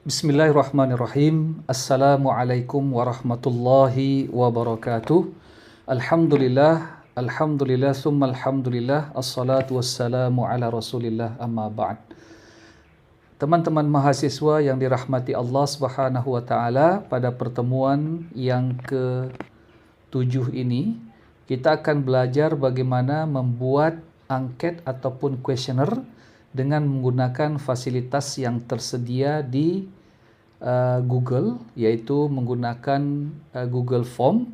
Bismillahirrahmanirrahim. Assalamualaikum warahmatullahi wabarakatuh. Alhamdulillah, summa alhamdulillah, assalatu wassalamu ala rasulillah, amma ba'd. Teman-teman mahasiswa yang dirahmati Allah Subhanahu wa taala, pada pertemuan yang ke-7 ini kita akan belajar bagaimana membuat angket ataupun kuesioner dengan menggunakan fasilitas yang tersedia di Google, yaitu menggunakan Google Form.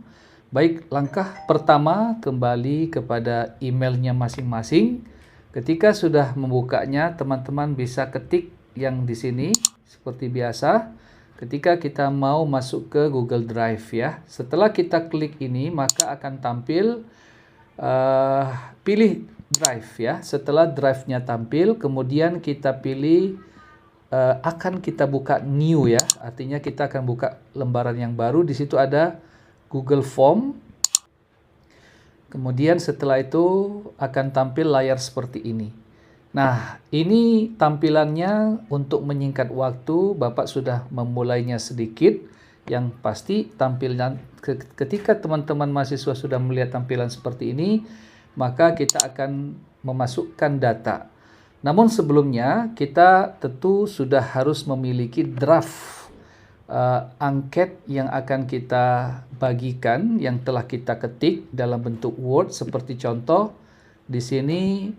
Baik, langkah pertama kembali kepada emailnya masing-masing. Ketika sudah membukanya, teman-teman bisa ketik yang di sini seperti biasa. Ketika kita mau masuk ke Google Drive ya, setelah kita klik ini maka akan tampil pilih Drive ya. Setelah Drive-nya tampil, kemudian kita pilih akan kita buka new ya. Artinya kita akan buka lembaran yang baru. Di situ ada Google Form. Kemudian setelah itu akan tampil layar seperti ini. Nah, ini tampilannya untuk menyingkat waktu. Bapak sudah memulainya sedikit. Yang pasti tampilan ketika teman-teman mahasiswa sudah melihat tampilan seperti ini, maka kita akan memasukkan data. Namun sebelumnya kita tentu sudah harus memiliki draft angket yang akan kita bagikan, yang telah kita ketik dalam bentuk Word. Seperti contoh di sini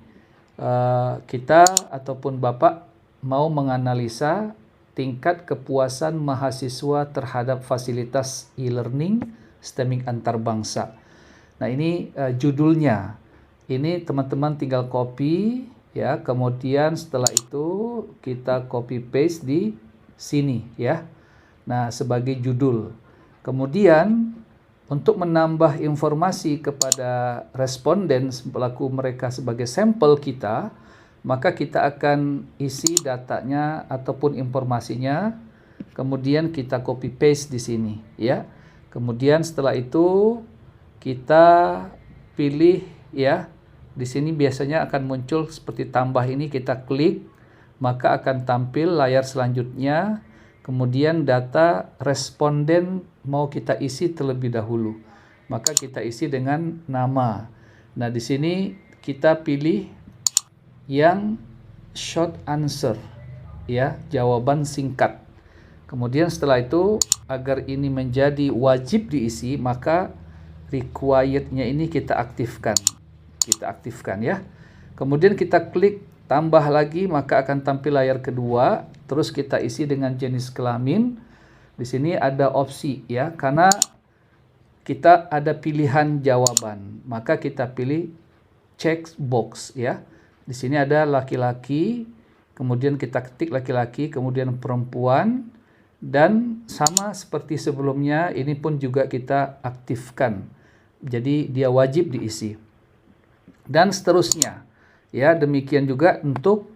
kita ataupun Bapak mau menganalisa tingkat kepuasan mahasiswa terhadap fasilitas e-learning stemming antarbangsa. Nah, ini judulnya. Ini teman-teman tinggal copy ya, kemudian setelah itu kita copy paste di sini ya. Nah, sebagai judul. Kemudian untuk menambah informasi kepada responden pelaku mereka sebagai sampel kita, maka kita akan isi datanya ataupun informasinya, kemudian kita copy paste di sini ya. Kemudian setelah itu kita pilih ya. Di sini biasanya akan muncul seperti tambah ini, kita klik, maka akan tampil layar selanjutnya. Kemudian data responden mau kita isi terlebih dahulu. Maka kita isi dengan nama. Nah, di sini kita pilih yang short answer ya, jawaban singkat. Kemudian setelah itu agar ini menjadi wajib diisi, maka required-nya ini kita aktifkan. Ya. Kemudian kita klik tambah lagi, maka akan tampil layar kedua. Terus kita isi dengan jenis kelamin. Di sini ada opsi ya, karena kita ada pilihan jawaban, maka kita pilih check box ya. Di sini ada laki-laki, kemudian kita ketik laki-laki, kemudian perempuan, dan sama seperti sebelumnya ini pun juga kita aktifkan. Jadi dia wajib diisi. Dan seterusnya ya, demikian juga untuk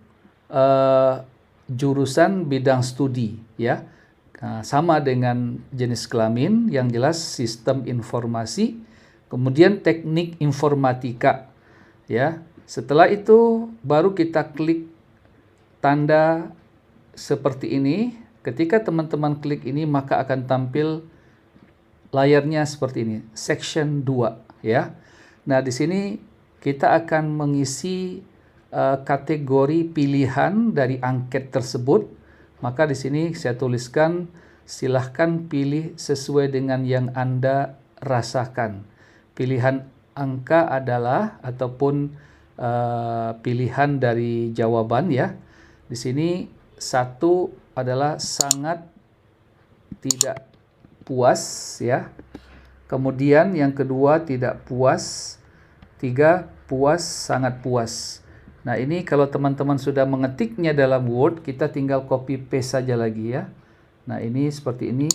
jurusan bidang studi ya, sama dengan jenis kelamin, yang jelas sistem informasi, kemudian teknik informatika ya. Setelah itu baru kita klik tanda seperti ini. Ketika teman-teman klik ini maka akan tampil layarnya seperti ini, section 2 ya. Nah, di sini kita akan mengisi kategori pilihan dari angket tersebut. Maka di sini saya tuliskan, silahkan pilih sesuai dengan yang Anda rasakan. Pilihan angka adalah ataupun pilihan dari jawaban ya. Di sini 1 adalah sangat tidak puas ya. Kemudian yang kedua tidak puas. 3 puas, sangat puas. Nah, ini kalau teman-teman sudah mengetiknya dalam Word, kita tinggal copy paste saja lagi ya. Nah, ini seperti ini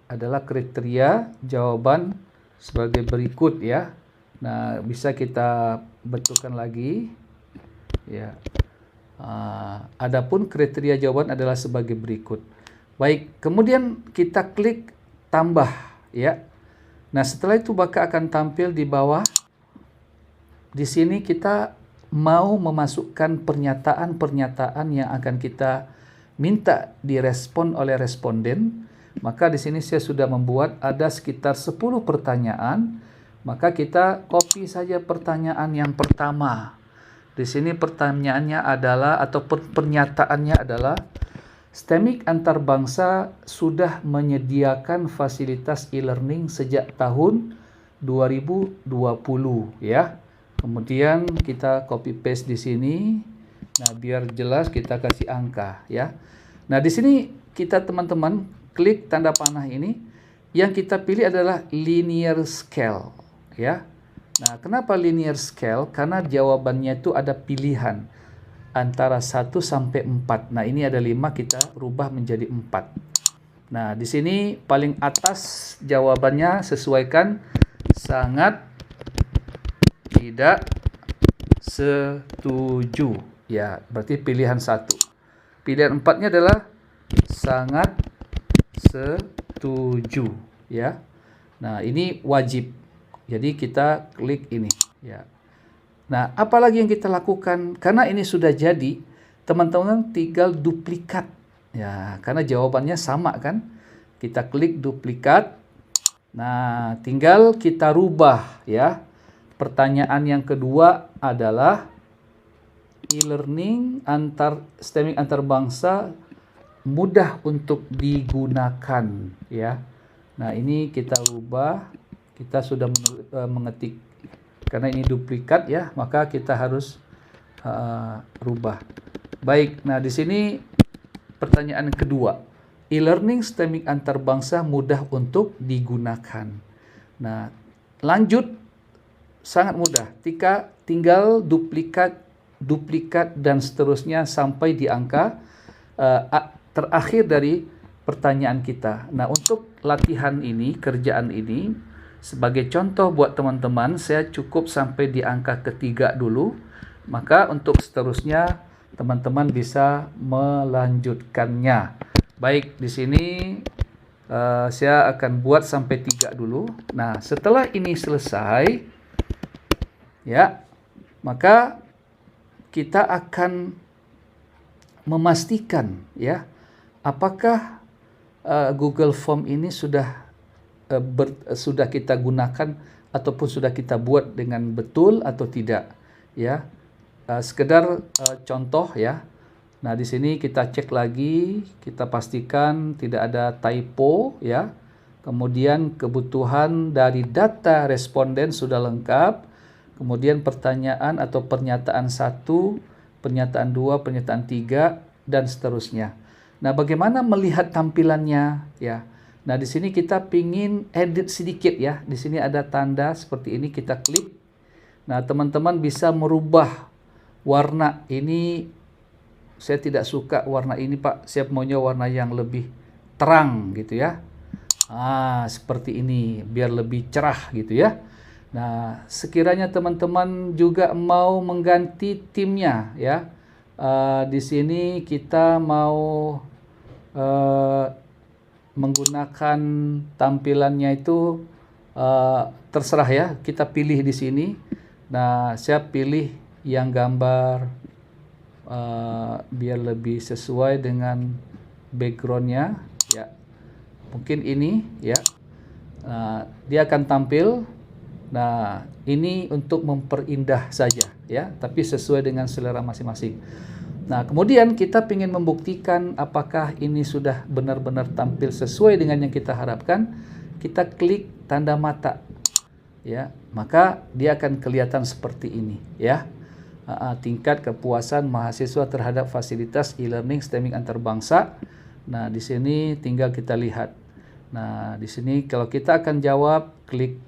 adalah kriteria jawaban sebagai berikut ya. Nah, bisa kita betulkan lagi ya. Adapun kriteria jawaban adalah sebagai berikut. Baik, kemudian kita klik tambah ya. Nah, setelah itu maka akan tampil di bawah. Di sini kita mau memasukkan pernyataan-pernyataan yang akan kita minta direspon oleh responden, maka di sini saya sudah membuat ada sekitar 10 pertanyaan. Maka kita copy saja pertanyaan yang pertama. Di sini pertanyaannya adalah atau pernyataannya adalah STEMIK Antarbangsa sudah menyediakan fasilitas e-learning sejak tahun 2020 ya. Kemudian kita copy paste di sini. Nah, biar jelas kita kasih angka ya. Nah, di sini kita teman-teman klik tanda panah ini. Yang kita pilih adalah linear scale ya. Nah, kenapa linear scale? Karena jawabannya itu ada pilihan antara 1 sampai 4. Nah, ini ada 5, kita rubah menjadi 4. Nah, di sini paling atas jawabannya sesuaikan sangat tidak setuju. Ya, berarti pilihan 1. Pilihan 4-nya adalah sangat setuju. Ya. Nah, ini wajib. Jadi kita klik ini. Ya. Nah, apalagi yang kita lakukan? Karena ini sudah jadi, teman-teman tinggal duplikat. Ya, karena jawabannya sama kan? Kita klik duplikat. Nah, tinggal kita rubah ya. Pertanyaan yang kedua adalah e-learning STEMIK Antarbangsa mudah untuk digunakan ya. Nah, ini kita rubah. Kita sudah mengetik karena ini duplikat ya, maka kita harus rubah. Baik, nah di sini pertanyaan kedua. E-learning STEMIK Antarbangsa mudah untuk digunakan. Nah, lanjut sangat mudah. Tinggal duplikat dan seterusnya sampai di angka terakhir dari pertanyaan kita. Nah, untuk latihan ini, kerjaan ini, sebagai contoh buat teman-teman, saya cukup sampai di angka ketiga dulu. Maka untuk seterusnya teman-teman bisa melanjutkannya. Baik, di sini saya akan buat sampai 3 dulu. Nah, setelah ini selesai, ya, maka kita akan memastikan ya, apakah Google Form ini sudah kita gunakan ataupun sudah kita buat dengan betul atau tidak ya. Sekedar contoh ya. Nah, di sini kita cek lagi, kita pastikan tidak ada typo ya. Kemudian kebutuhan dari data responden sudah lengkap. Kemudian pertanyaan atau pernyataan 1, pernyataan 2, pernyataan 3 dan seterusnya. Nah, bagaimana melihat tampilannya ya? Nah, di sini kita pingin edit sedikit ya. Di sini ada tanda seperti ini, kita klik. Nah, teman-teman bisa merubah warna. Ini saya tidak suka warna ini, Pak. Saya maunya warna yang lebih terang gitu ya. Seperti ini biar lebih cerah gitu ya. Nah, sekiranya teman-teman juga mau mengganti timnya ya. Di sini kita mau menggunakan tampilannya itu terserah ya, kita pilih di sini. Nah, saya pilih yang gambar biar lebih sesuai dengan backgroundnya ya. Mungkin ini ya. Nah, dia akan tampil. Nah, ini untuk memperindah saja ya, tapi sesuai dengan selera masing-masing. Nah, kemudian kita ingin membuktikan apakah ini sudah benar-benar tampil sesuai dengan yang kita harapkan. Kita klik tanda mata. Ya, maka dia akan kelihatan seperti ini ya. Tingkat kepuasan mahasiswa terhadap fasilitas e-learning STEMIK Antarbangsa. Nah, di sini tinggal kita lihat. Nah, di sini kalau kita akan jawab, klik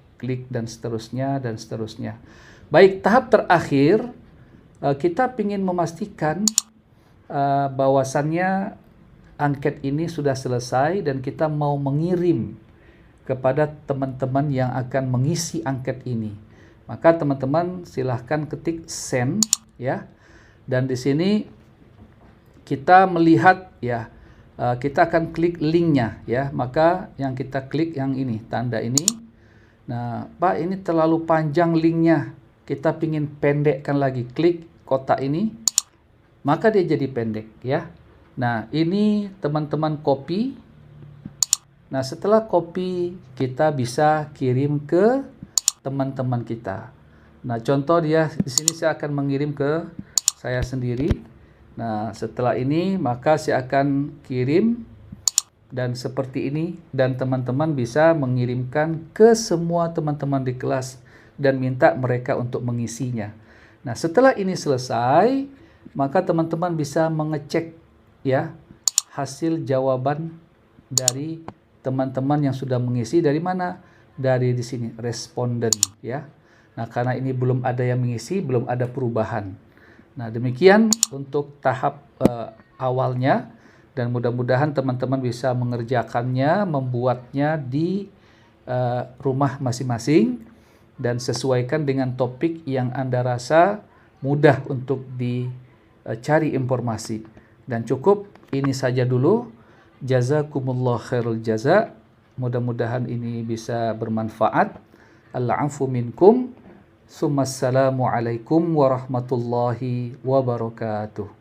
dan seterusnya dan seterusnya. Baik, tahap terakhir kita ingin memastikan bahwasannya angket ini sudah selesai dan kita mau mengirim kepada teman-teman yang akan mengisi angket ini. Maka teman-teman silahkan ketik send ya. Dan di sini kita melihat ya, kita akan klik linknya ya. Maka yang kita klik yang ini, tanda ini. Nah, Pak, ini terlalu panjang linknya. Kita pingin pendekkan lagi. Klik kotak ini, maka dia jadi pendek ya. Nah, ini teman-teman copy. Nah, setelah copy, kita bisa kirim ke teman-teman kita. Nah, contoh dia di sini saya akan mengirim ke saya sendiri. Nah, setelah ini maka saya akan kirim dan seperti ini, dan teman-teman bisa mengirimkan ke semua teman-teman di kelas dan minta mereka untuk mengisinya. Nah, setelah ini selesai, maka teman-teman bisa mengecek ya hasil jawaban dari teman-teman yang sudah mengisi dari mana? Dari di sini responden ya. Nah, karena ini belum ada yang mengisi, belum ada perubahan. Nah, demikian untuk tahap awalnya, dan mudah-mudahan teman-teman bisa mengerjakannya, membuatnya di rumah masing-masing dan sesuaikan dengan topik yang Anda rasa mudah untuk dicari informasi. Dan cukup ini saja dulu. Jazakumullah khairul jaza. Mudah-mudahan ini bisa bermanfaat. Al-'afu minkum. Assalamualaikum warahmatullahi wabarakatuh.